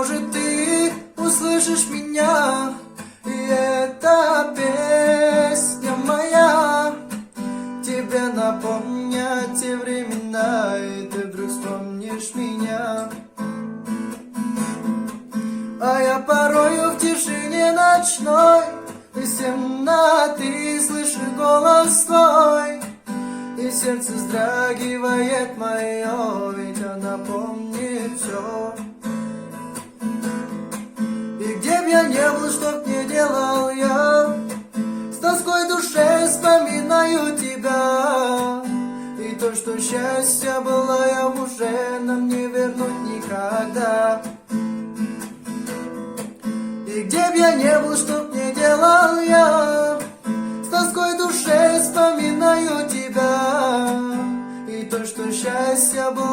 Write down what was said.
может, ты услышишь меня, и эта песня моя тебе напомнят те времена, и ты вдруг вспомнишь меня. А я порою в тишине ночной, из темноты слышу голос твой, и сердце вздрагивает мое, ведь она помнит все. И где б я не был, что б не делал я, с тоской душе вспоминаю тебя. И то, что счастье было, я уже нам не вернуть никогда. И где б я не был, что б не делал я, с тоской душе вспоминаю тебя. И то, что счастье было,